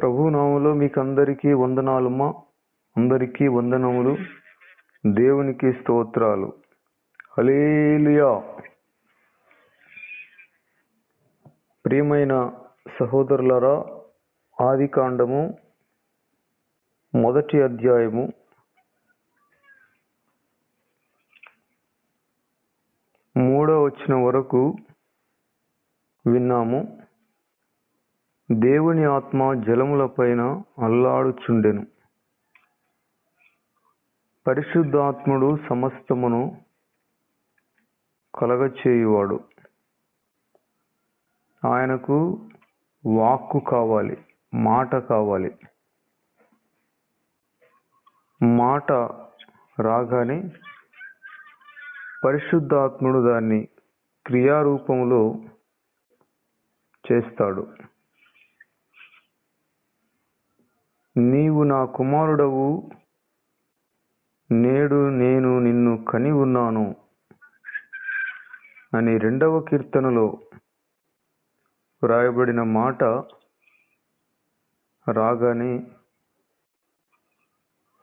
ప్రభు నామములో మీకు అందరికీ వందనాలమ్మా. అందరికీ వందనములు. దేవునికి స్తోత్రాలు. హల్లెలూయా. ప్రియమైన సహోదరులారా, ఆదికాండము 1వ అధ్యాయము 3వ వచనం వరకు విన్నాము. దేవుని ఆత్మ జలములపైన అల్లాడుచుండెను. పరిశుద్ధాత్ముడు సమస్తమును కలగచేయువాడు. ఆయనకు వాక్కు కావాలి, మాట కావాలి. మాట రాగానే పరిశుద్ధాత్ముడు దాన్ని క్రియారూపంలో చేస్తాడు. నీవు నా కుమారుడవు, నేడు నేను నిన్ను కని ఉన్నాను అని 2వ కీర్తనలో వ్రాయబడిన మాట రాగానే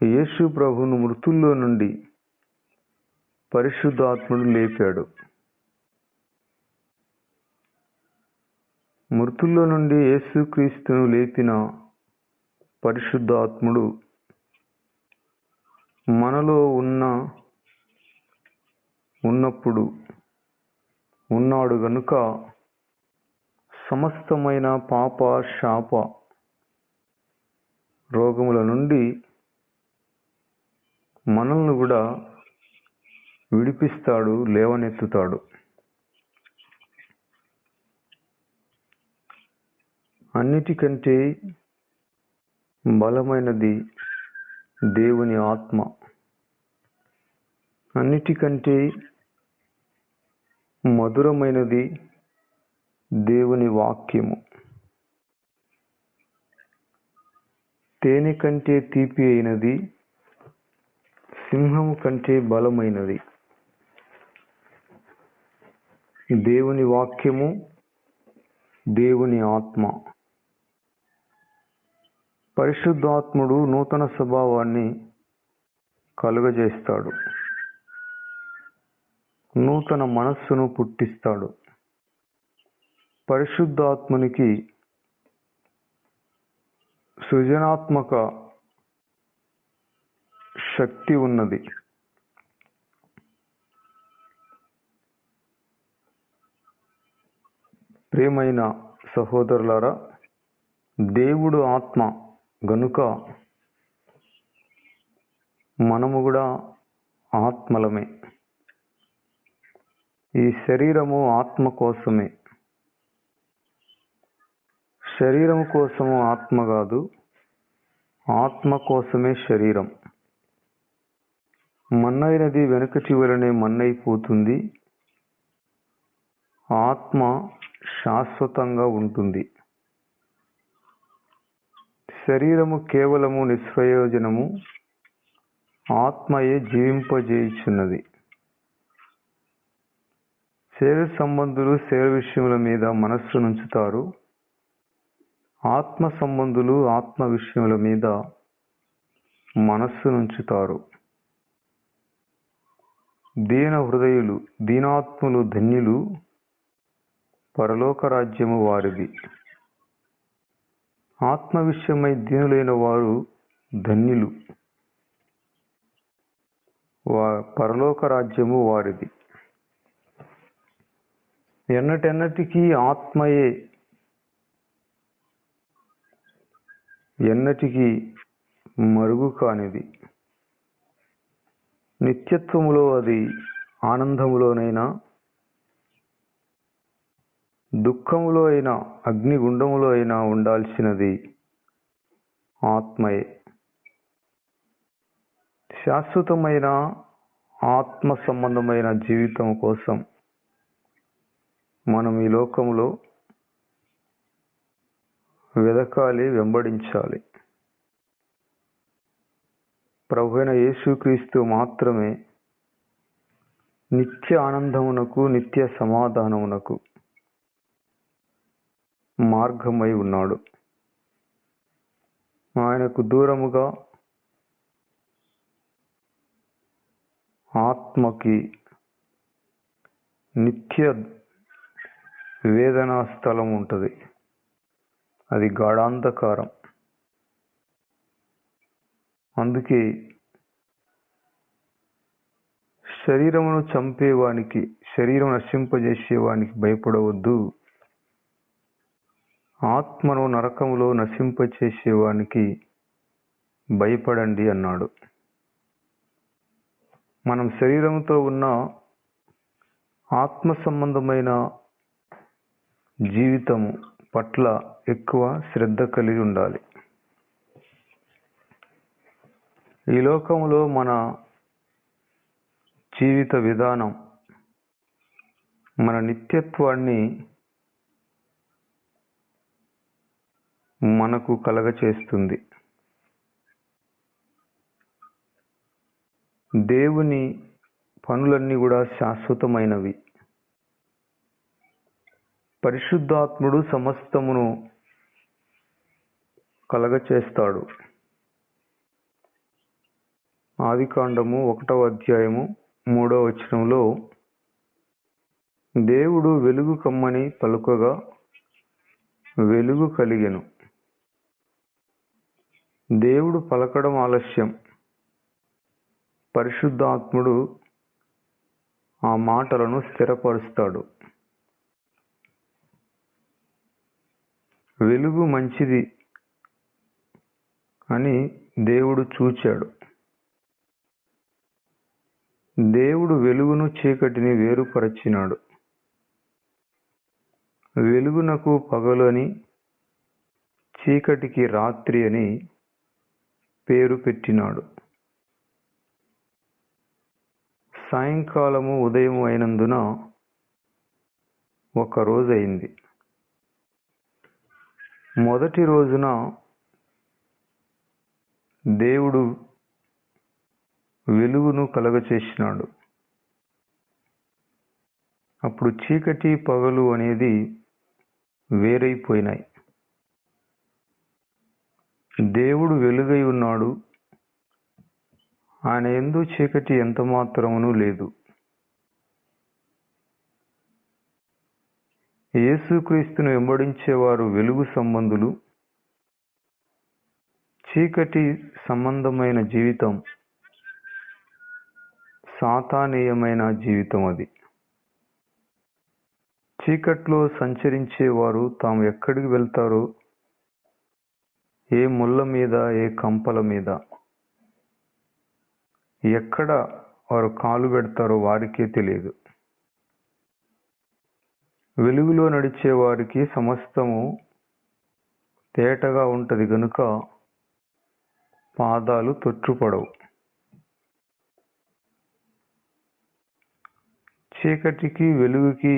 యేసు ప్రభువును మృతుల్లో నుండి పరిశుద్ధాత్ముడు లేపాడు. మృతుల్లో నుండి యేసుక్రీస్తును లేపిన పరిశుద్ధాత్ముడు మనలో ఉన్నప్పుడు ఉన్నాడు గనుక సమస్తమైన పాప శాప రోగముల నుండి మనల్ని కూడా విడిపిస్తాడు, లేవనెత్తుతాడు. అన్నిటికంటే బలమైనది దేవుని ఆత్మ. అన్నిటికంటే మధురమైనది దేవుని వాక్యము. తేనె కంటే తీపి అయినది, సింహము కంటే బలమైనది దేవుని వాక్యము, దేవుని ఆత్మ. పరిశుద్ధాత్ముడు నూతన స్వభావాన్ని కలుగజేస్తాడు, నూతన మనస్సును పుట్టిస్తాడు. పరిశుద్ధాత్మునికి సృజనాత్మక శక్తి ఉన్నది. ప్రియమైన సహోదరులారా, దేవుడు ఆత్మ గనుక మనము కూడా ఆత్మలమే. ఈ శరీరము ఆత్మ కోసమే. శరీరం కోసము ఆత్మ కాదు, ఆత్మ కోసమే శరీరం. మన్నైనది వెనుకటి వలనే మన్నైపోతుంది, ఆత్మ శాశ్వతంగా ఉంటుంది. శరీరము కేవలము నిష్ప్రయోజనము, ఆత్మయే జీవింపజేయుచున్నది. శరీర సంబంధులు శరీర విషయముల మీద మనస్సు నుంచుతారు, ఆత్మ సంబంధులు ఆత్మ విషయముల మీద మనస్సు నుంచుతారు. దీన హృదయులు, దీనాత్ములు ధన్యులు, పరలోక రాజ్యము వారిది. ఆత్మ విషయమై దీనులైన వారు ధన్యులు, పరలోక రాజ్యము వారిది. ఎన్నటెన్నటికీ ఆత్మయే ఎన్నటికీ మరుగు కానిది. నిత్యత్వములో అది ఆనందములోనైనా, దుఃఖములో అయినా, అగ్నిగుండములో అయినా ఉండాల్సినది ఆత్మయే. శాశ్వతమైన ఆత్మ సంబంధమైన జీవితం కోసం మనం ఈ లోకంలో వెదకాలి, వెంబడించాలి. ప్రభువైన యేసుక్రీస్తు మాత్రమే నిత్య ఆనందమునకు, నిత్య సమాధానమునకు మార్గమై ఉన్నాడు. ఆయనకు దూరముగా ఆత్మకి నిత్య వేదనా స్థలం ఉంటుంది. అది గాఢాంధకారం. అందుకే శరీరమును చంపేవానికి, శరీరం నశింపజేసేవానికి భయపడవద్దు, ఆత్మను నరకములో నశింపచేసేవానికి భయపడండి అన్నాడు. మనం శరీరంతో ఉన్న ఆత్మ సంబంధమైన జీవితము పట్ల ఎక్కువ శ్రద్ధ కలిగి ఉండాలి. ఈ లోకములో మన జీవిత విధానం మన నిత్యత్వాన్ని మనకు కలగచేస్తుంది. దేవుని పనులన్నీ కూడా శాశ్వతమైనవి. పరిశుద్ధాత్ముడు సమస్తమును కలగచేస్తాడు. ఆదికాండము 1వ అధ్యాయము 3వ వచనంలో దేవుడు వెలుగు కమ్మని పలుకగా వెలుగు కలిగెను. దేవుడు పలకడం ఆలస్యం, పరిశుద్ధాత్ముడు ఆ మాటలను స్థిరపరుస్తాడు. వెలుగు మంచిది అని దేవుడు చూచాడు. దేవుడు వెలుగును చీకటిని వేరుపరచినాడు. వెలుగునకు పగలు అని, చీకటికి రాత్రి అని పేరు పెట్టినాడు. సాయంకాలము ఉదయం అయినందున ఒక రోజు అయింది. మొదటి రోజున దేవుడు వెలుగును కలగచేసినాడు. అప్పుడు చీకటి పగలు అనేది వేరైపోయినాయి. దేవుడు వెలుగై ఉన్నాడు. ఆయన యందు చీకటి ఎంత మాత్రమును లేదు. యేసుక్రీస్తును వెంబడించేవారు వెలుగు సంబంధులు. చీకటి సంబంధమైన జీవితం సాతానీయమైన జీవితం. అది చీకట్లో సంచరించేవారు తాము ఎక్కడికి వెళ్తారో, ఏ ముళ్ళ మీద, ఏ కంపల మీద, ఎక్కడ వారు కాలు పెడతారో వారికే తెలియదు. వెలుగులో నడిచే వారికి సమస్తము తేటగా ఉంటది గనుక పాదాలు తొట్టుపడవు. చీకటికి వెలుగుకి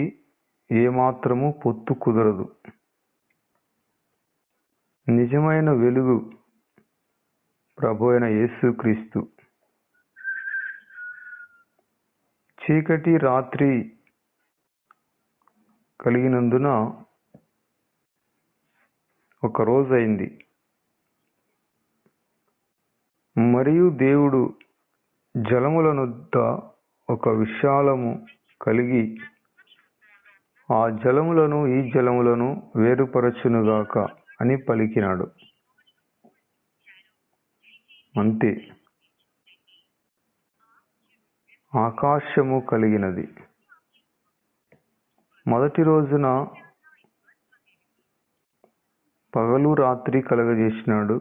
ఏమాత్రము పొత్తు కుదరదు. నిజమైన వెలుగు ప్రభు అయిన యేసుక్రీస్తు. చీకటి రాత్రి కలిగినందున ఒక రోజు అయింది. మరియు దేవుడు జలములనొద్ద ఒక విశాలము కలిగి ఆ జలములను ఈ జలములను వేరుపరచునుగాక అని పలికినాడు. అంతే. ఆకాశము కలిగినది. మొదటి రోజున పగలు రాత్రి కలగజేసినాడు.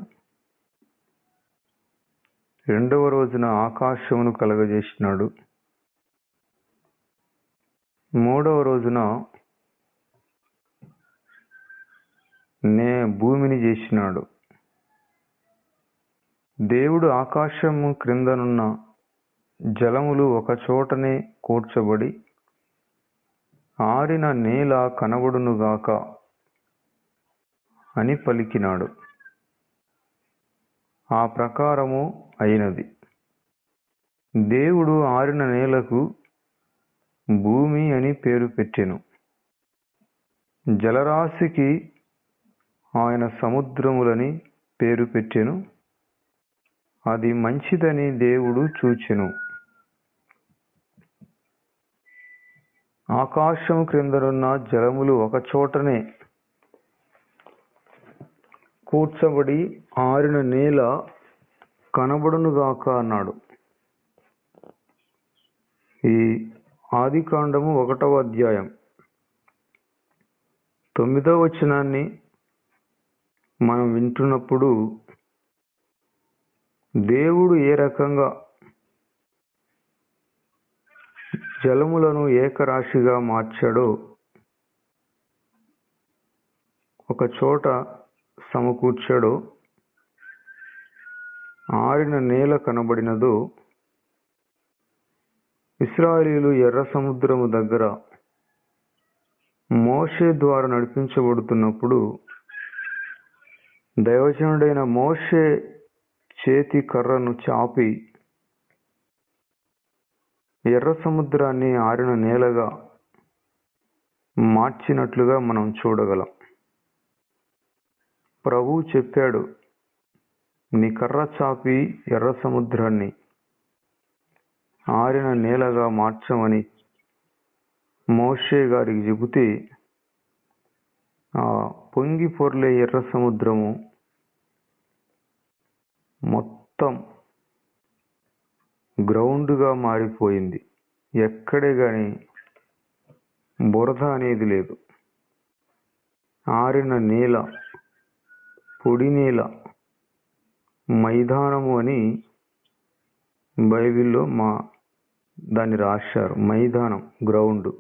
రెండవ రోజున ఆకాశమును కలగజేసినాడు. మూడవ రోజున భూమిని చేసినాడు. దేవుడు ఆకాశము క్రిందనున్న జలములు ఒక చోటనే కూర్చబడి ఆరిన నేల కనబడునుగాక అని పలికినాడు. ఆ ప్రకారము అయినది. దేవుడు ఆరిన నేలకు భూమి అని పేరు పెట్టెను. జలరాశికి ఆయన సముద్రములని పేరు పెట్టెను. అది మంచిదని దేవుడు చూచెను. ఆకాశం క్రిందనున్న జలములు ఒక చోటనే కూర్చబడి ఆరిన నేల కనబడునుగాక అన్నాడు. ఈ ఆదికాండము 1వ అధ్యాయం 9వ వచనాన్ని మనం వింటున్నప్పుడు దేవుడు ఏ రకంగా జలములను ఏకరాశిగా మార్చాడో, ఒక చోట సమకూర్చాడో, ఆరిన నేల కనబడినదో, ఇశ్రాయేలీయులు ఎర్ర సముద్రము దగ్గర మోషే ద్వారా నడిపించబడుతున్నప్పుడు దైవజనుడైన మోషే చేతి కర్రను చాపి ఎర్ర సముద్రాన్ని ఆరిన నేలగా మార్చినట్లుగా మనం చూడగలం. ప్రభువు చెప్పాడు, నీ కర్ర చాపి ఎర్ర సముద్రాన్ని ఆరిన నేలగా మార్చమని మోషే గారికి చెబితే, ఆ పొంగి పొర్లే ఎర్ర సముద్రము మొత్తం గ్రౌండ్గా మారిపోయింది. ఎక్కడే కానీ బురద అనేది లేదు. ఆరిన నేల, పొడి నేల, మైదానము అని బైబిల్లో దాన్ని రాశారు. మైదానం, గ్రౌండ్.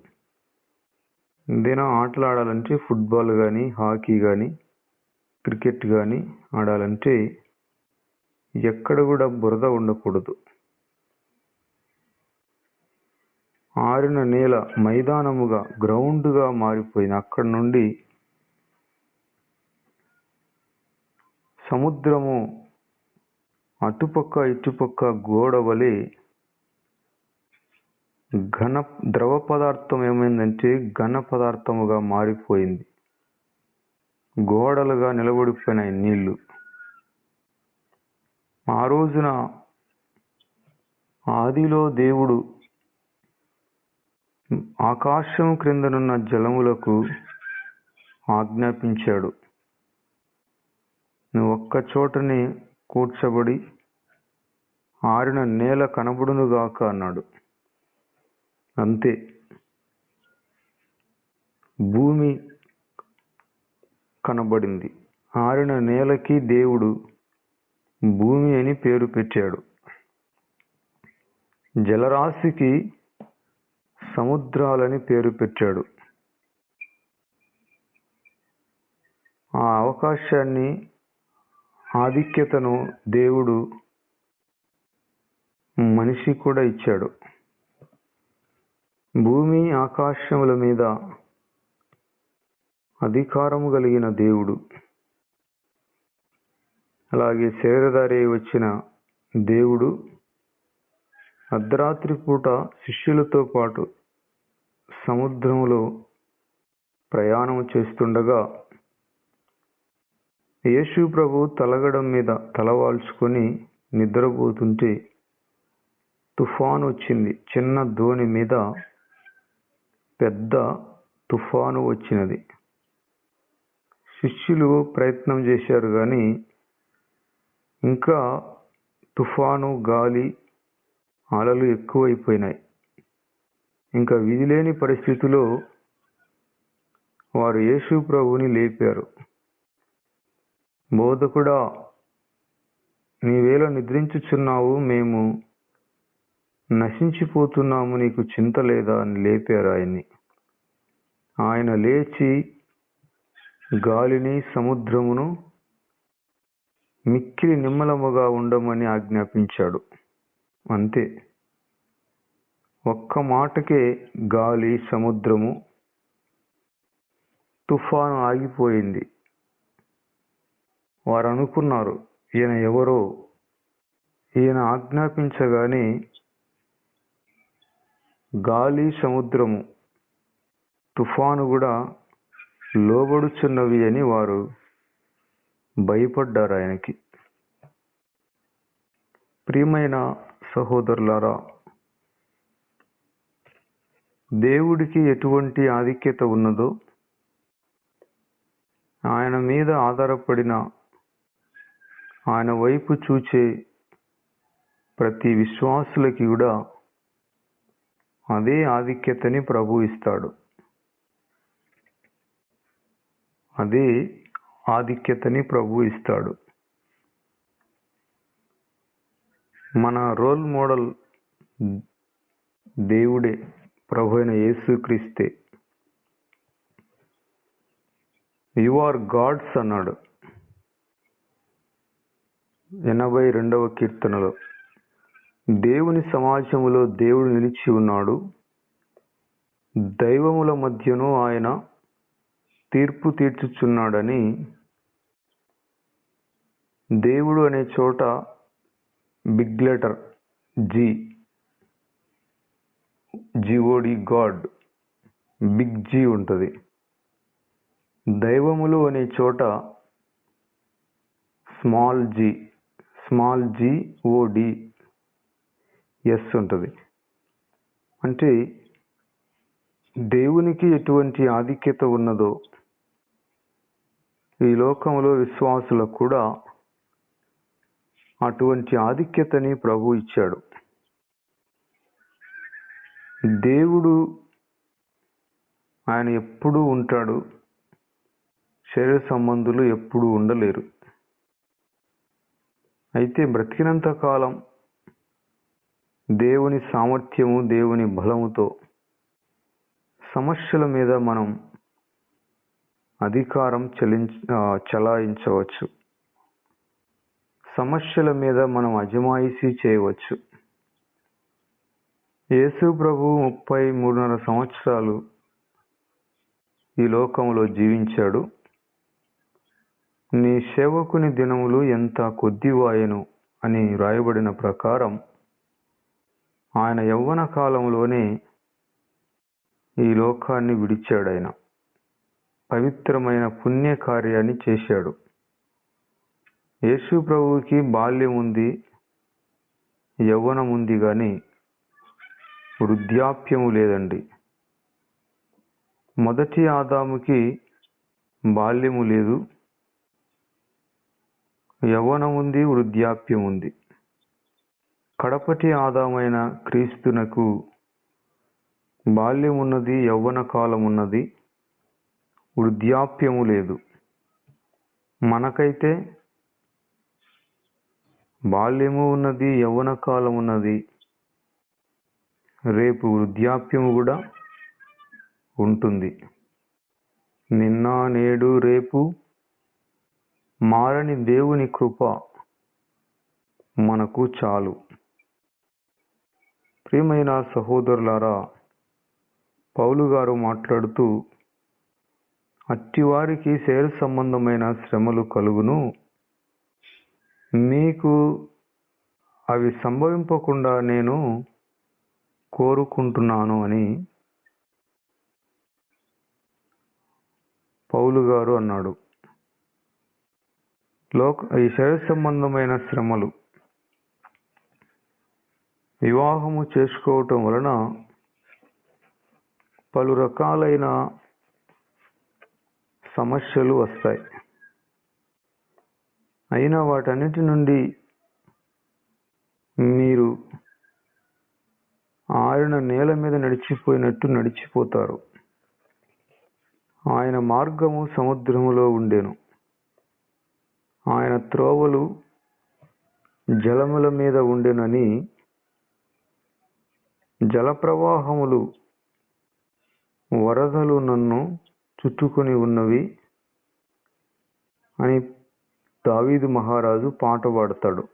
ఏదైనా ఆటలు ఆడాలంటే ఫుట్బాల్ కానీ, హాకీ కానీ, క్రికెట్ కానీ ఆడాలంటే ఎక్కడ కూడా బురద ఉండకూడదు. ఆరిన నేల మైదానముగా, గ్రౌండ్గా మారిపోయింది. అక్కడి నుండి సముద్రము అటుపక్క ఇటుపక్క గోడ వలె ద్రవ పదార్థం ఏమైందంటే ఘన పదార్థముగా మారిపోయింది. గోడలుగా నిలబడిపోయినాయి నీళ్లు. ఆ రోజున ఆదిలో దేవుడు ఆకాశం క్రిందనున్న జలములకు ఆజ్ఞాపించాడు, నువ్వు ఒక్క చోటనే కూర్చబడి ఆరిన నేల కనబడునుగాక అన్నాడు. అంతే, భూమి కనబడింది. ఆరిన నేలకి దేవుడు భూమి అని పేరు పెట్టాడు. జలరాశికి సముద్రాలని పేరు పెట్టాడు. ఆ అవకాశాన్ని, ఆధిక్యతను దేవుడు మనిషి కూడా ఇచ్చాడు. భూమి ఆకాశముల మీద అధికారము కలిగిన దేవుడు. అలాగే శరీరధారి వచ్చిన దేవుడు అర్ధరాత్రి పూట శిష్యులతో పాటు సముద్రములో ప్రయాణం చేస్తుండగా యేసు ప్రభు తలగడం మీద తలవాల్చుకొని నిద్రపోతుంటే తుఫాను వచ్చింది. చిన్న దోణి మీద పెద్ద తుఫాను వచ్చినది. శిష్యులు ప్రయత్నం చేశారు కానీ ఇంకా తుఫాను, గాలి, అలలు ఎక్కువైపోయినాయి. ఇంకా విధిలేని పరిస్థితిలో వారు యేసు ప్రభువుని లేపారు. బోధకుడా, నీవేళ నిద్రించుచున్నావు, మేము నశించిపోతున్నాము, నీకు చింత లేదా అని లేపారు ఆయన్ని. ఆయన లేచి గాలిని, సముద్రమును మిక్కిలి నిమ్మలముగా ఉండమని ఆజ్ఞాపించాడు. అంతే, ఒక్క మాటకే గాలి, సముద్రము, తుఫాను ఆగిపోయింది. వారు అనుకున్నారు, ఈయన ఎవరో, ఈయన ఆజ్ఞాపించగానే గాలి, సముద్రము, తుఫాను కూడా లోబడుచున్నవి అని వారు భయపడ్డారు ఆయనకి. ప్రియమైన సహోదరులారా, దేవుడికి ఎటువంటి ఆధిక్యత ఉన్నదో ఆయన మీద ఆధారపడిన, ఆయన వైపు చూచే ప్రతి విశ్వాసులకి కూడా అదే ఆధిక్యతని ప్రభు ఇస్తాడు. అదే ఆధిక్యతని ప్రభు ఇస్తాడు. మన రోల్ మోడల్ దేవుడే, ప్రభు అయిన యేసుక్రీస్తే. యు ఆర్ గాడ్స్ అన్నాడు 82వ కీర్తనలో. దేవుని సమాజములో దేవుడు నిలిచి ఉన్నాడు, దైవముల మధ్యను ఆయన తీర్పు తీర్చుచున్నాడని దేవుడు అనే చోట big letter G O D, God, big G ఉంటుంది. దైవములు అనే చోట స్మాల్ జిఓడి ఎస్ ఉంటుంది. అంటే దేవునికి ఎటువంటి ఆధిక్యత ఉన్నదో ఈ లోకంలో విశ్వాసులకు కూడా అటువంటి ఆధిక్యతని ప్రభు ఇచ్చాడు. దేవుడు ఆయన ఎప్పుడూ ఉంటాడు, శరీర సంబంధులు ఎప్పుడూ ఉండలేరు. అయితే బ్రతికినంత కాలం దేవుని సామర్థ్యము, దేవుని బలముతో సమస్యల మీద మనం అధికారం చలాయించవచ్చు. సమస్యల మీద మనం అజమాయిషీ చేయవచ్చు. యేసు ప్రభు 33.5 సంవత్సరాలు ఈ లోకంలో జీవించాడు. నీ సేవకుని దినములు ఎంత కొద్దివాయెను అని రాయబడిన ప్రకారం ఆయన యవ్వన కాలంలోనే ఈ లోకాన్ని విడిచాడాయన. పవిత్రమైన పుణ్య కార్యాన్ని చేశాడు. యేసు ప్రభువుకి బాల్యం ఉంది, యవ్వనం ఉంది, కానీ వృద్ధాప్యము లేదండి. మొదటి ఆదాముకి బాల్యము లేదు, యవ్వనం ఉంది, వృద్ధాప్యం ఉంది. కడపటి ఆదామైన క్రీస్తునకు బాల్యం ఉన్నది, యవ్వన కాలం ఉన్నది, వృద్ధాప్యము లేదు. మనకైతే బాల్యము ఉన్నది, యవ్వన కాలం ఉన్నది, రేపు వృద్ధాప్యము కూడా ఉంటుంది. నిన్న నేడు రేపు మారని దేవుని కృప మనకు చాలు. ప్రియమైన సహోదరులారా, పౌలు గారు మాట్లాడుతూ, అట్టివారికి శరీర సంబంధమైన శ్రమలు కలుగును, మీకు అవి సంభవింపకుండా నేను కోరుకుంటున్నాను అని పౌలు గారు అన్నాడు. ఈ శరీర సంబంధమైన శ్రమలు, వివాహము చేసుకోవటం వలన పలు రకాలైన సమస్యలు వస్తాయి. అయినా వాటన్నిటి నుండి మీరు ఆరిన నేల మీద నడిచిపోయినట్టు నడిచిపోతారు. ఆయన మార్గము సముద్రములో ఉండెను, ఆయన త్రోవలు జలముల మీద ఉండెనని, జలప్రవాహములు వరదలు నన్ను చుట్టుకొని ఉన్నవి అని దావీదు మహారాజు పాట పాడతాడు.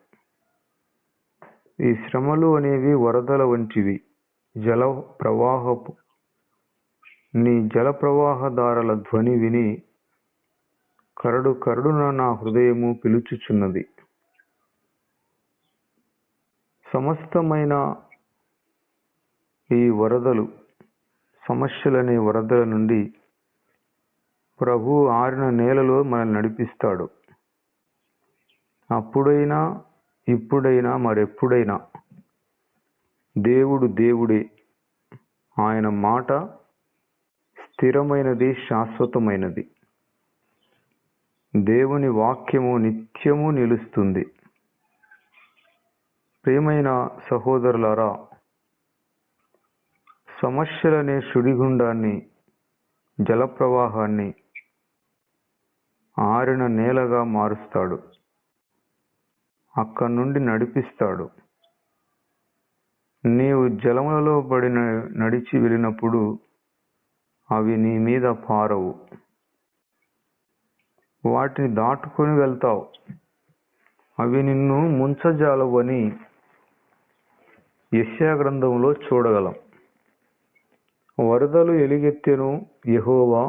ఈ శ్రమలు అనేవి వరదల వంటివి. నీ జల ప్రవాహదారుల ధ్వని విని కరడు కరడున నా హృదయము పిలుచుచున్నది. సమస్తమైన ఈ వరదలు, సమస్యలనే వరదల నుండి ప్రభు ఆరిన నేలలో మనల్ని నడిపిస్తాడు. అప్పుడైనా ఇప్పుడైనా మరెప్పుడైనా దేవుడు దేవుడే. ఆయన మాట స్థిరమైనది, శాశ్వతమైనది. దేవుని వాక్యము నిత్యము నిలుస్తుంది. ప్రియమైన సహోదరులారా, సమస్యలనే సుడిగుండాన్ని, జలప్రవాహాన్ని ఆరిన నేలగా మారుస్తాడు. అక్కడి నుండి నడిపిస్తాడు. నీవు జలములలో నడిచి వెళ్ళినప్పుడు అవి నీ మీద పారవు. వాటిని దాటుకొని వెళ్తావు. అవి నిన్ను ముంచజాలవు అని యెషయా గ్రంథంలో చూడగలం. వరదలు ఎలుగెత్తెను, యెహోవా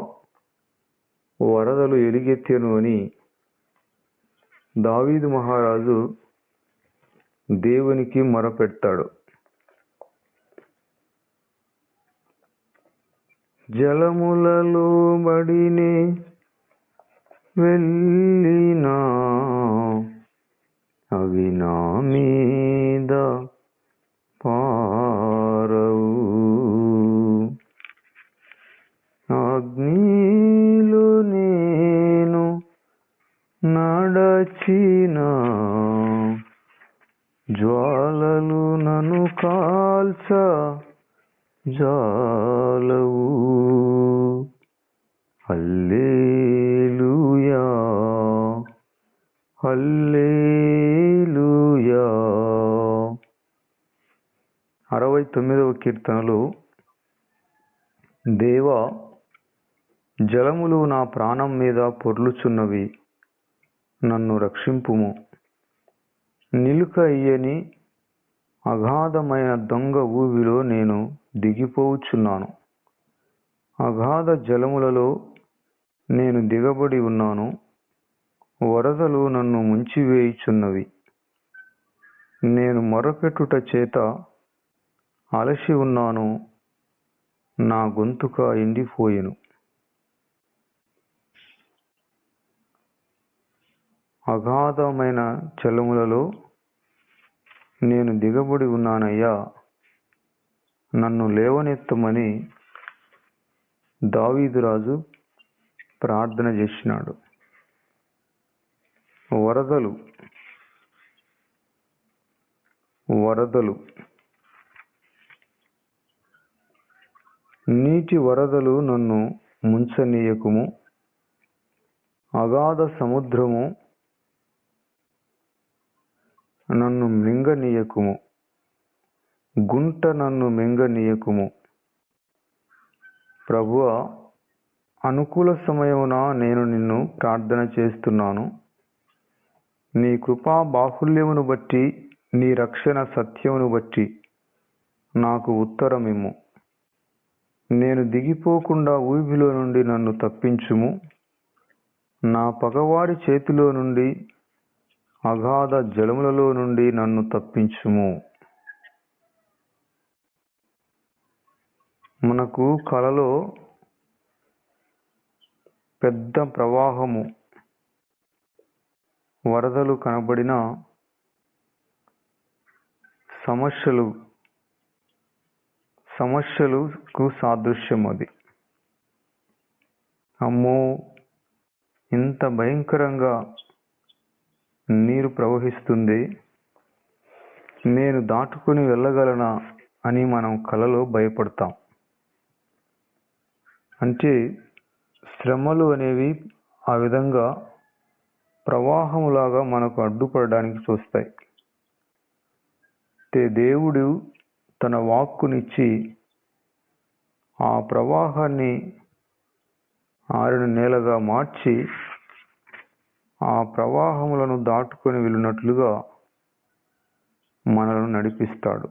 వరదలు ఎలుగెత్తెను అని దావీదు మహారాజు దేవునికి మొరపెడతాడు. జలములలో బడినే వెళ్ళినా అవి నా మీద పారవు. అగ్నిలో నేను నడచినా జ్వాలలు నన్ను కాల్చ జాలవు. హల్లెలూయా, హల్లెలూయా. 69వ కీర్తనలో, దేవా, జలములు నా ప్రాణం మీద పొర్లుచున్నవి, నన్ను రక్షింపుము. నిలుక ఇయ్యని అగాధమైన దొంగ ఊబిలో నేను దిగిపోవచ్చున్నాను. అగాధ జలములలో నేను దిగబడి ఉన్నాను. వరదలు నన్ను ముంచివేయుచున్నవి. నేను మొరపెట్టుట చేత అలసి ఉన్నాను. నా గొంతుక ఎండిపోయెను. అగాధమైన జలములలో నేను దిగబడి ఉన్నానయ్యా, నన్ను లేవనెత్తమని దావీదురాజు ప్రార్థన చేసినాడు. వరదలు వరదలు నీటి వరదలు నన్ను ముంచనీయకుము. అగాధ సముద్రము నన్ను మింగనీయకుము. గుంట నన్ను మింగనీయకుము. ప్రభువా, అనుకూల సమయమున నేను నిన్ను ప్రార్థన చేస్తున్నాను. నీ కృపా బాహుల్యమును బట్టి, నీ రక్షణ సత్యమును బట్టి నాకు ఉత్తరమిమ్ము. నేను దిగిపోకుండా ఊబిలో నుండి నన్ను తప్పించుము. నా పగవారి చేతిలో నుండి, అగాధ జలములలో నుండి నన్ను తప్పించుము. మనకు కలలో పెద్ద ప్రవాహము, వరదలు కనబడిన సమస్యలకు సాదృశ్యం అది. అమ్మో, ఇంత భయంకరంగా నీరు ప్రవహిస్తుంది, నేను దాటుకుని వెళ్ళగలనా అని మనం కలలో భయపడతాం. అంటే శ్రమలు అనేవి ఆ విధంగా ప్రవాహములాగా మనకు అడ్డుపడడానికి చూస్తాయి. దేవుడు తన వాక్కునిచ్చి ఆ ప్రవాహాన్ని ఆరిన నేలగా మార్చి ఆ ప్రవాహములను దాటుకొని వెళ్ళినట్లుగా మనలను నడిపిస్తాడు.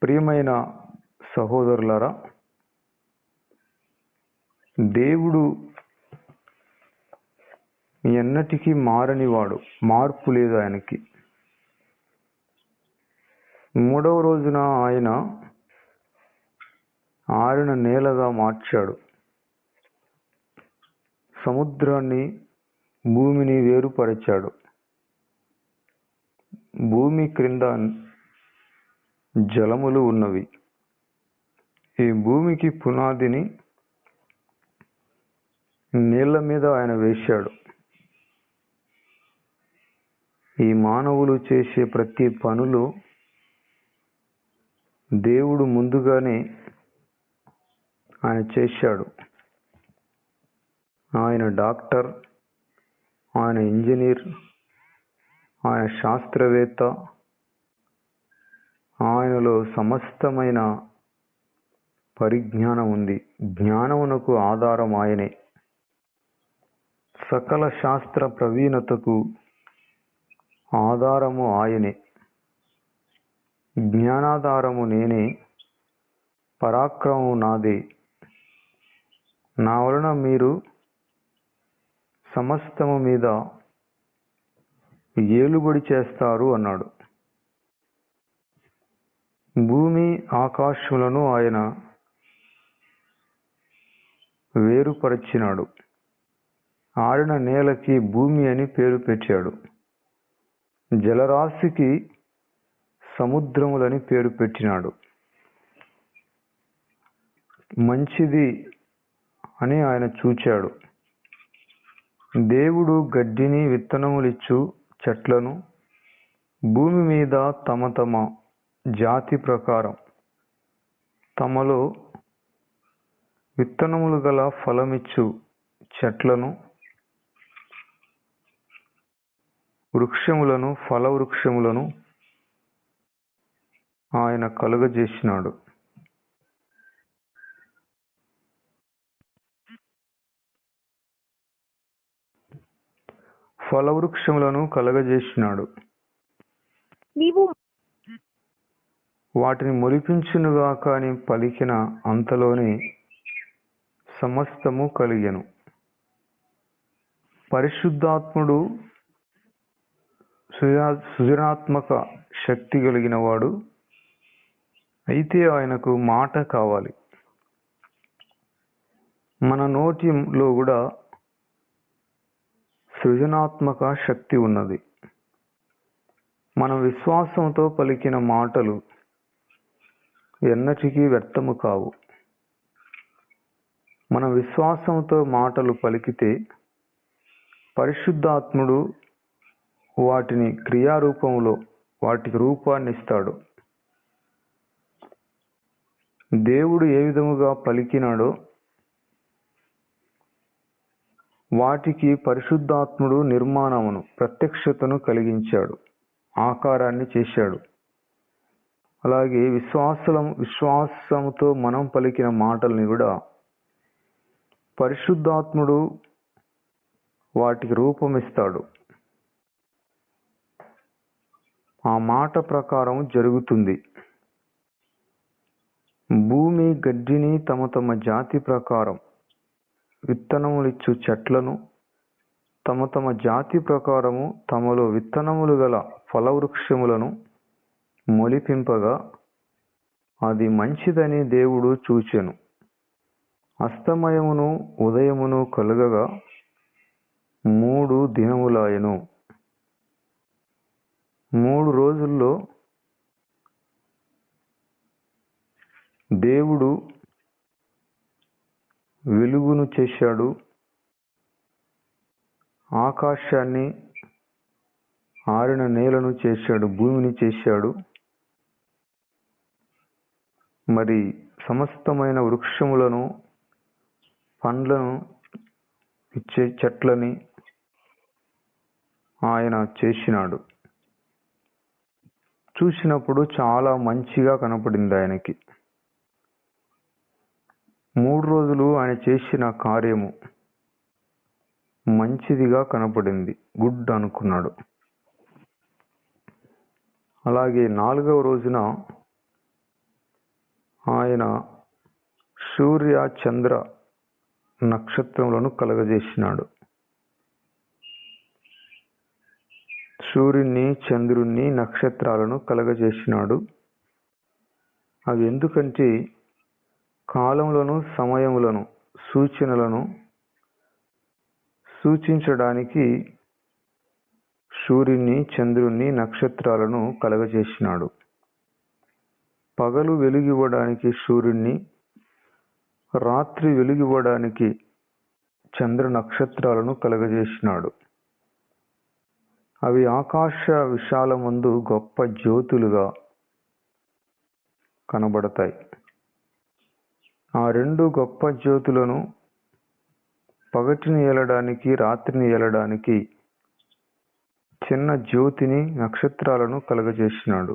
ప్రియమైన సహోదరులారా, దేవుడు ఎన్నటికీ మారనివాడు. మార్పు లేదు ఆయనకి. 3వ రోజున ఆయన ఆరిన నేలగా మార్చాడు. సముద్రాన్ని భూమిని వేరుపరిచాడు. భూమి క్రింద జలములు ఉన్నవి. ఈ భూమికి పునాదిని నీళ్ల మీద ఆయన వేశాడు. ఈ మానవులు చేసే ప్రతి పనులు దేవుడు ముందుగానే ఆయన చేశాడు. ఆయన డాక్టర్, ఆయన ఇంజనీర్, ఆయన శాస్త్రవేత్త, ఆయనలో సమస్తమైన పరిజ్ఞానం ఉంది. జ్ఞానమునకు ఆధారం ఆయనే. సకల శాస్త్ర ప్రవీణతకు ఆధారము ఆయనే. జ్ఞానాధారము నేనే, పరాక్రమము నాదే. నా వలన మీరు సమస్తము మీద ఏలుబడి చేస్తారు అన్నాడు. భూమి ఆకాశములను ఆయన వేరుపరిచినాడు. ఆరిన నేలకి భూమి అని పేరు పెట్టాడు. జలరాశికి సముద్రములని పేరు పెట్టినాడు. మంచిది అని ఆయన చూచాడు. దేవుడు గడ్డిని, విత్తనములిచ్చు చెట్లను భూమి మీద తమ తమ జాతి ప్రకారం తమలో విత్తనములు గల ఫలమిచ్చు చెట్లను, వృక్షములను, ఫల వృక్షములను ఆయన కలుగజేసినాడు. ఫలవృక్షములను కలగజేసినాడు. వాటిని మొలిపించునుగాక అని పలికిన అంతలోనే సమస్తము కలిగెను. పరిశుద్ధాత్ముడు సృజనాత్మక శక్తి కలిగిన వాడు. అయితే ఆయనకు మాట కావాలి. మన నోటిలో కూడా సృజనాత్మక శక్తి ఉన్నది. మనం విశ్వాసంతో పలికిన మాటలు ఎన్నటికీ వ్యర్థము కావు. మనం విశ్వాసంతో మాటలు పలికితే పరిశుద్ధాత్ముడు వాటిని క్రియారూపంలో వాటికి రూపాన్ని ఇస్తాడు. దేవుడు ఏ విధముగా పలికినాడో వాటికి పరిశుద్ధాత్ముడు నిర్మాణమును, ప్రత్యక్షతను కలిగించాడు, ఆకారాన్ని చేశాడు. అలాగే విశ్వాసముతో మనం పలికిన మాటల్ని కూడా పరిశుద్ధాత్ముడు వాటికి రూపమిస్తాడు. ఆ మాట ప్రకారం జరుగుతుంది. భూమి గడ్డిని తమ తమ జాతి ప్రకారం, విత్తనములిచ్చు చెట్లను తమ తమ జాతి ప్రకారము తమలో విత్తనములు గల ఫలవృక్షములను మొలిపింపగా అది మంచిదని దేవుడు చూచెను. అస్తమయమును ఉదయమును కలుగగా 3 దినములాయెను. 3 రోజుల్లో దేవుడు వెలుగును చేశాడు, ఆకాశాన్ని, ఆరిన నేలను చేశాడు, భూమిని చేశాడు. మరి సమస్తమైన వృక్షములను, పండ్లను ఇచ్చే చెట్లని ఆయన చేసినాడు. చూసినప్పుడు చాలా మంచిగా కనపడింది ఆయనకి. 3 రోజులు ఆయన చేసిన కార్యము మంచిదిగా కనపడింది. గుడ్ అనుకున్నాడు. అలాగే 4వ రోజున ఆయన సూర్య, చంద్ర, నక్షత్రములను కలగజేసినాడు. సూర్యుని, చంద్రుణ్ణి, నక్షత్రాలను కలగజేసినాడు. అవి ఎందుకంటే కాలములను, సమయములను, సూచనలను సూచించడానికి సూర్యుని, చంద్రుని, నక్షత్రాలను కలగజేసినాడు. పగలు వెలుగివ్వడానికి సూర్యుని, రాత్రి వెలుగివ్వడానికి చంద్ర నక్షత్రాలను కలగజేసినాడు. అవి ఆకాశ విశాలమందు గొప్ప జ్యోతులుగా కనబడతాయి. ఆ రెండు గొప్ప జ్యోతులను పగటిని ఏలడానికి, రాత్రిని ఏలడానికి చిన్న జ్యోతిని, నక్షత్రాలను కలగజేసినాడు.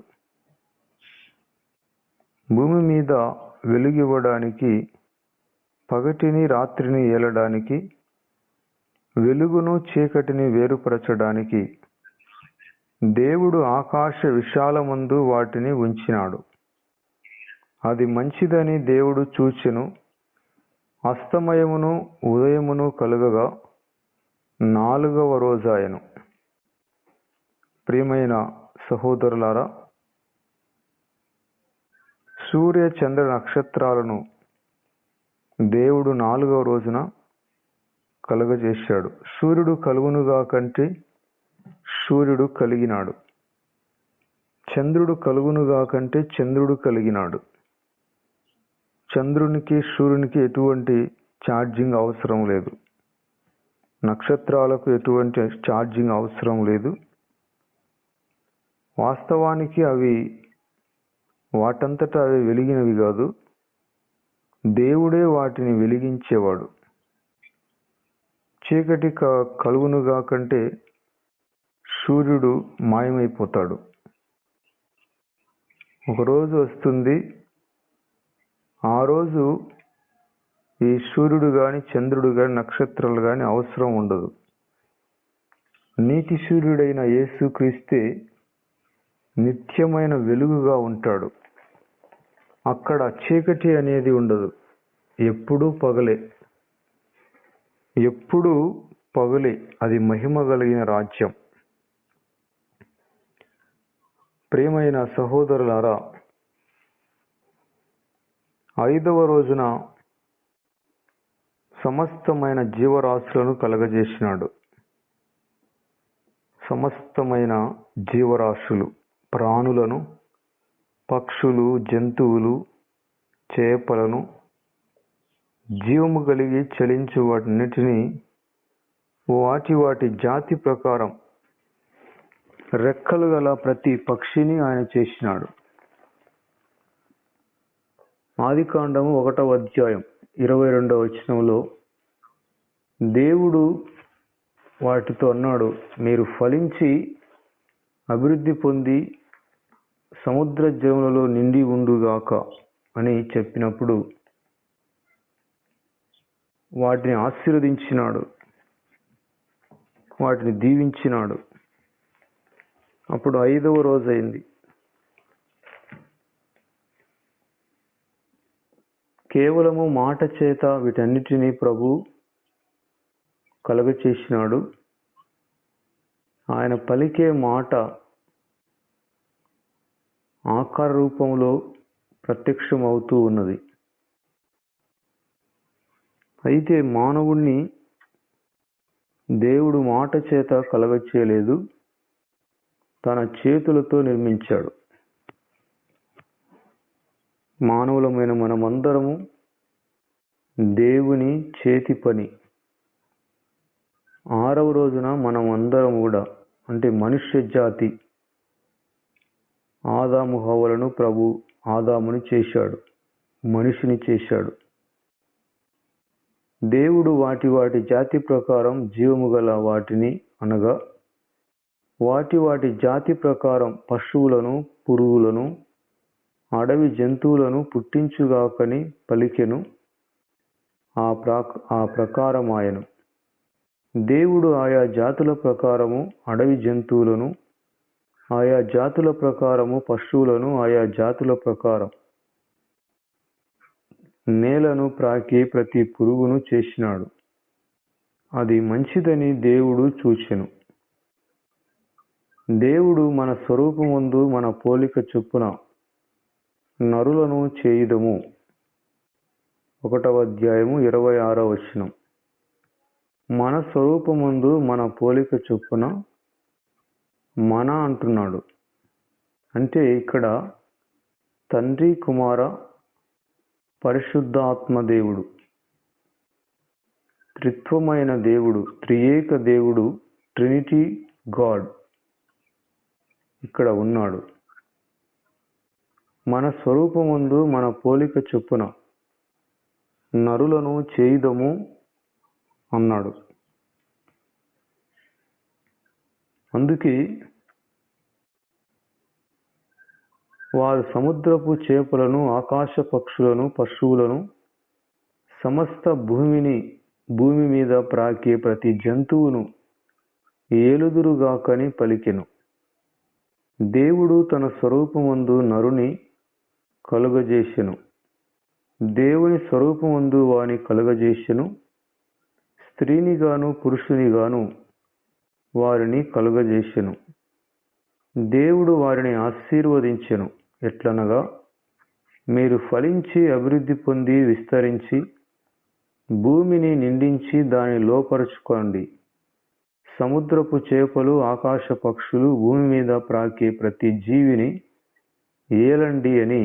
భూమి మీద వెలుగివ్వడానికి, పగటిని రాత్రిని ఏలడానికి, వెలుగును చీకటిని వేరుపరచడానికి దేవుడు ఆకాశ విశాలమందు వాటిని ఉంచినాడు. అది మంచిదని దేవుడు చూచెను. అస్తమయమును ఉదయమును కలుగగా 4వ రోజాయెను. ప్రియమైన సహోదరులారా, సూర్య చంద్ర నక్షత్రాలను దేవుడు 4వ రోజున కలుగజేశాడు. సూర్యుడు కలుగునుగా కంటే సూర్యుడు కలిగినాడు. చంద్రుడు కలుగునుగా కంటే చంద్రుడు కలిగినాడు. చంద్రునికి, సూర్యునికి ఎటువంటి ఛార్జింగ్ అవసరం లేదు. నక్షత్రాలకు ఎటువంటి ఛార్జింగ్ అవసరం లేదు. వాస్తవానికి అవి వాటంతటా అవి వెలిగినవి కాదు. దేవుడే వాటిని వెలిగించేవాడు. చీకటి కలుగునుగా కంటే సూర్యుడు మాయమైపోతాడు. ఒకరోజు వస్తుంది, ఆ రోజు ఈ సూర్యుడు కానీ, చంద్రుడు కానీ, నక్షత్రాలు కానీ అవసరం ఉండదు. నీతి సూర్యుడైన యేసుక్రీస్తే నిత్యమైన వెలుగుగా ఉంటాడు. అక్కడ చీకటి అనేది ఉండదు. ఎప్పుడూ పగలే, ఎప్పుడూ పగలే. అది మహిమ కలిగిన రాజ్యం. ప్రియమైన సహోదరులారా, 5వ రోజున సమస్తమైన జీవరాశులను కలగజేసినాడు. సమస్తమైన జీవరాశులు, ప్రాణులను, పక్షులు, జంతువులు, చేపలను, జీవము కలిగి చలించు వాటిన్నిటినీ వాటి వాటి జాతి ప్రకారం రెక్కలు గల ప్రతి పక్షిని ఆయన చేసినాడు. ఆదికాండము 1వ అధ్యాయం 22వ వచనంలో దేవుడు వాటితో అన్నాడు, మీరు ఫలించి అభివృద్ధి పొంది సముద్ర జలములలో నిండి ఉండుగాక అని చెప్పినప్పుడు వాటిని ఆశీర్వదించినాడు, వాటిని దీవించినాడు. అప్పుడు 5వ రోజు అయింది. కేవలము మాట చేత వీటన్నిటినీ ప్రభు కలుగచేసినాడు. ఆయన పలికే మాట ఆకార రూపంలో ప్రత్యక్షమవుతూ ఉన్నది. అయితే మానవుణ్ణి దేవుడు మాట చేత కలగచేయలేదు, తన చేతులతో నిర్మించాడు. మానవులమైన మనమందరము దేవుని చేతి పని. 6వ రోజున మనం అందరం కూడా, అంటే మనుష్య జాతి, ఆదాము హవ్వలను ప్రభు ఆదాముని చేశాడు, మనిషిని చేశాడు. దేవుడు వాటి వాటి జాతి ప్రకారం జీవము గల వాటిని, అనగా వాటి వాటి జాతి ప్రకారం పశువులను, పురుగులను, అడవి జంతువులను పుట్టించుగాకని పలికెను. ఆ ప్రకారమాయను. దేవుడు ఆయా జాతుల ప్రకారము అడవి జంతువులను, ఆయా జాతుల ప్రకారము పశువులను, ఆయా జాతుల ప్రకారం నేలను ప్రాకి ప్రతి పురుగును చేసినాడు. అది మంచిదని దేవుడు చూచెను. దేవుడు మన స్వరూపమందు మన పోలిక చొప్పున నరులను చేయుదము. 1వ అధ్యాయము 26వ వచనం. మన స్వరూపమందు మన పోలిక చొప్పున మన అంటున్నాడు. అంటే ఇక్కడ తండ్రి, కుమార, పరిశుద్ధాత్మ దేవుడు, త్రిత్వమైన దేవుడు, త్రియేక దేవుడు, ట్రినిటీ గాడ్ ఇక్కడ ఉన్నాడు. మన స్వరూపమందు మన పోలిక చొప్పున నరులను చేయుదము అన్నాడు. అందుకే వారు సముద్రపు చేపలను, ఆకాశ పక్షులను, పశువులను, సమస్త భూమి మీద ప్రాకే ప్రతి జంతువును ఏలుదురుగాకని పలికెను. దేవుడు తన స్వరూపమందు నరుని కలుగజేసెను. దేవుని స్వరూపమందు వాని కలుగజేసెను. స్త్రీనిగాను పురుషునిగాను వారిని కలుగజేసెను. దేవుడు వారిని ఆశీర్వదించెను. ఎట్లనగా, మీరు ఫలించి అభివృద్ధి పొంది విస్తరించి భూమిని నిండించి దాన్ని లోపరుచుకోండి. సముద్రపు చేపలు, ఆకాశ పక్షులు, భూమి మీద ప్రాకే ప్రతి జీవిని ఏలండి అని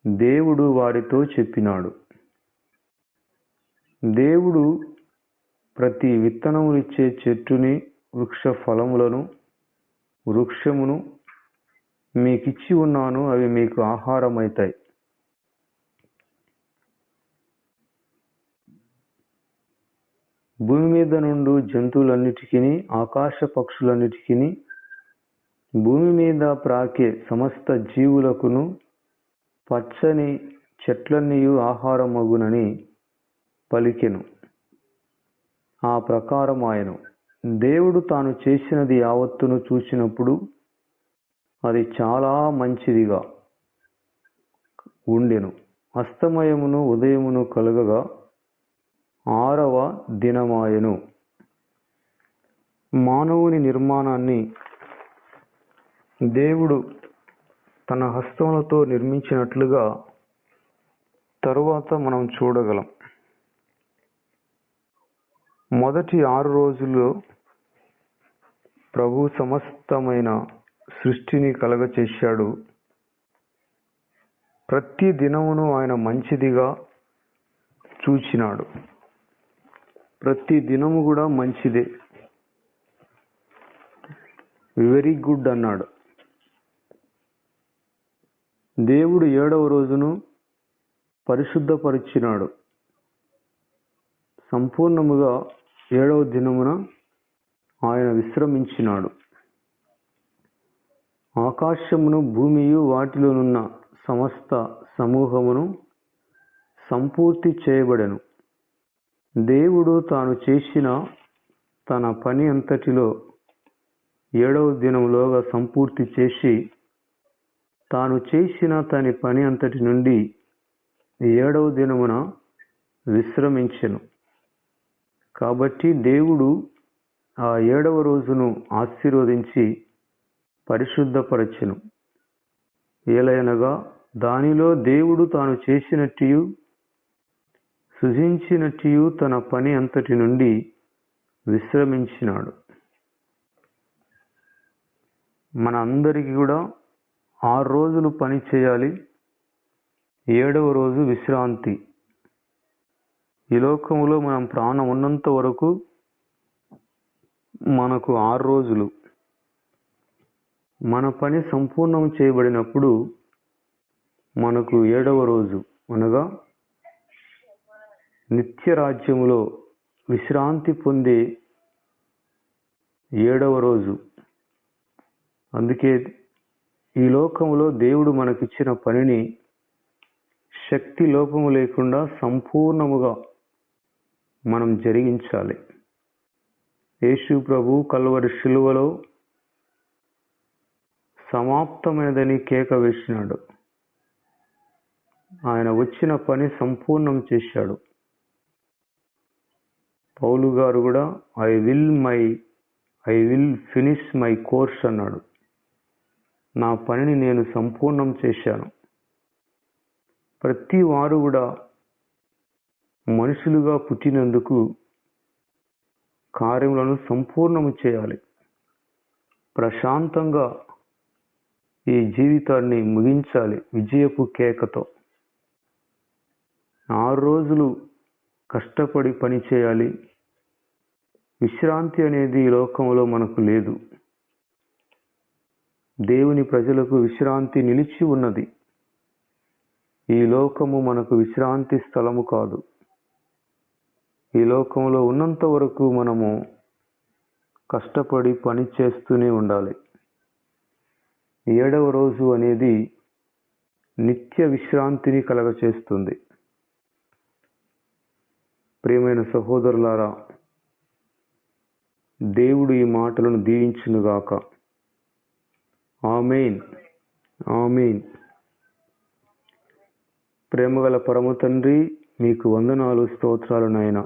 దేవుడు వారితో చెప్పినాడు. దేవుడు ప్రతి విత్తనములిచ్చే చెట్టుని, వృక్ష ఫలములను, వృక్షమును మీకిచ్చి ఉన్నాను, అవి మీకు ఆహారమైతాయి. భూమి మీద నుండి జంతువులన్నిటికీ, ఆకాశ పక్షులన్నిటికీ, భూమి మీద ప్రాకే సమస్త జీవులకును పచ్చని చెట్లన్నీయు ఆహారమగునని పలికెను. ఆ ప్రకారం ఆయను. దేవుడు తాను చేసినది యావత్తును చూచినప్పుడు అది చాలా మంచిదిగా ఉండెను. అస్తమయమును ఉదయమును కలుగగా 6వ దినమాయెను. మానవుని నిర్మాణాన్ని దేవుడు తన హస్తములతో నిర్మించినట్లుగా తరువాత మనం చూడగలం. మొదటి 6 రోజుల్లో ప్రభు సమస్తమైన సృష్టిని కలగచేశాడు. ప్రతి దినమును ఆయన మంచిదిగా చూచినాడు. ప్రతి దినము కూడా మంచిదే, వెరీ గుడ్ అన్నాడు. దేవుడు 7వ రోజును పరిశుద్ధపరిచినాడు. సంపూర్ణముగా 7వ దినమున ఆయన విశ్రమించినాడు. ఆకాశమును, భూమియు, వాటిలోనున్న సమస్త సమూహమును సంపూర్తి చేయబడెను. దేవుడు తాను చేసిన తన పని అంతటిలో 7వ దినములోగా సంపూర్తి చేసి, తాను చేసిన తన పని అంతటి నుండి 7వ దినమున విశ్రమించెను. కాబట్టి దేవుడు ఆ 7వ రోజును ఆశీర్వదించి పరిశుద్ధపరచెను. ఏలయనగా దానిలో దేవుడు తాను చేసినట్టు సృజించినట్టు తన పని అంతటి నుండి విశ్రమించినాడు. మన అందరికీ కూడా 6 రోజులు పని చేయాలి, 7వ రోజు విశ్రాంతి. ఈ లోకంలో మనం ప్రాణం ఉన్నంత వరకు మనకు 6 రోజులు. మన పని సంపూర్ణం చేయబడినప్పుడు మనకు 7వ రోజు, అనగా నిత్య రాజ్యములో విశ్రాంతి పొందే 7వ రోజు. అందుకే ఈ లోకంలో దేవుడు మనకిచ్చిన పనిని శక్తి లోపము లేకుండా సంపూర్ణముగా మనం జరిగించాలి. యేసు ప్రభు కల్వరి శిలువలో సమాప్తమైనదని కేక వేసినాడు. ఆయన వచ్చిన పని సంపూర్ణం చేశాడు. పౌలు గారు కూడా I will finish my course అన్నాడు. నా పనిని నేను సంపూర్ణం చేశాను. ప్రతి వారు కూడా మనుషులుగా పుట్టినందుకు కార్యములను సంపూర్ణము చేయాలి. ప్రశాంతంగా ఈ జీవితాన్ని ముగించాలి విజయపు కేకతో. 6 రోజులు కష్టపడి పని చేయాలి. విశ్రాంతి అనేది ఈ లోకంలో మనకు లేదు. దేవుని ప్రజలకు విశ్రాంతి నిలిచి ఉన్నది. ఈ లోకము మనకు విశ్రాంతి స్థలము కాదు. ఈ లోకంలో ఉన్నంత వరకు మనము కష్టపడి పని చేస్తూనే ఉండాలి. 7వ రోజు అనేది నిత్య విశ్రాంతిని కలగచేస్తుంది. ప్రియమైన సహోదరులారా, దేవుడు ఈ మాటలను దీవించునుగాక. ఆమేన్, ఆమేన్. ప్రేమగల పరమ తండ్రి, మీకు వందనాలు, స్తోత్రాలు నాయనా.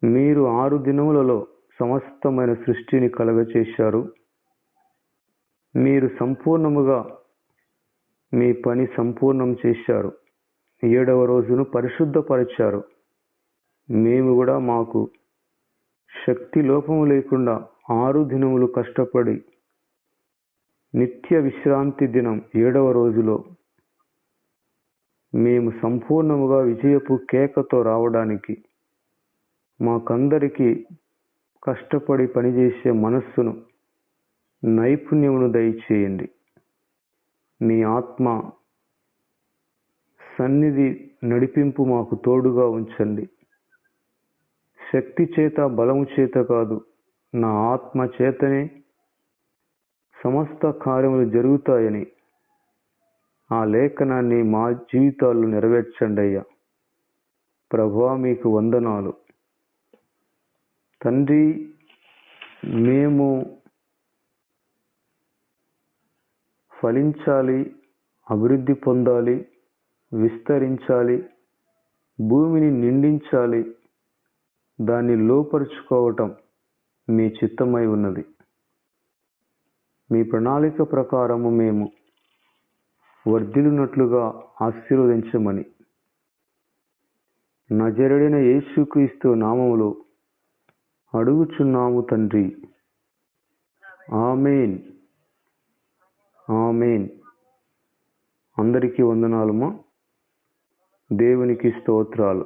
మీరు 6 దినములలో సమస్తమైన సృష్టిని కలగచేశారు. మీరు సంపూర్ణముగా మీ పని సంపూర్ణం చేశారు. 7వ రోజును పరిశుద్ధపరిచారు. మేము కూడా మాకు శక్తి లోపము లేకుండా 6 దినములు కష్టపడి నిత్య విశ్రాంతి దినం 7వ రోజులో మేము సంపూర్ణముగా విజయపు కేకతో రావడానికి మాకందరికీ కష్టపడి పనిచేసే మనస్సును, నైపుణ్యమును దయచేయండి. మీ ఆత్మ సన్నిధి నడిపింపు మాకు తోడుగా ఉంచండి. శక్తి చేత, బలము చేత కాదు, నా ఆత్మ చేతనే సమస్త కార్యములు జరుగుతాయని ఆ లేఖనాన్ని మా జీవితాల్లో నెరవేర్చండి అయ్యా. ప్రభువా, మీకు వందనాలు. తండ్రి, మేము ఫలించాలి, అభివృద్ధి పొందాలి, విస్తరించాలి, భూమిని నిండించాలి, దాన్ని లోపరుచుకోవటం మీ చిత్తమై ఉన్నది. మీ ప్రణాళిక ప్రకారము మేము వర్ధిల్లునట్లుగా ఆశీర్వదించమని నజరేయుడైన యేసుక్రీస్తు నామములో అడుగుచున్నాము తండ్రి. ఆమేన్, ఆమేన్. అందరికీ వందనాలుమా. దేవునికి స్తోత్రాలు.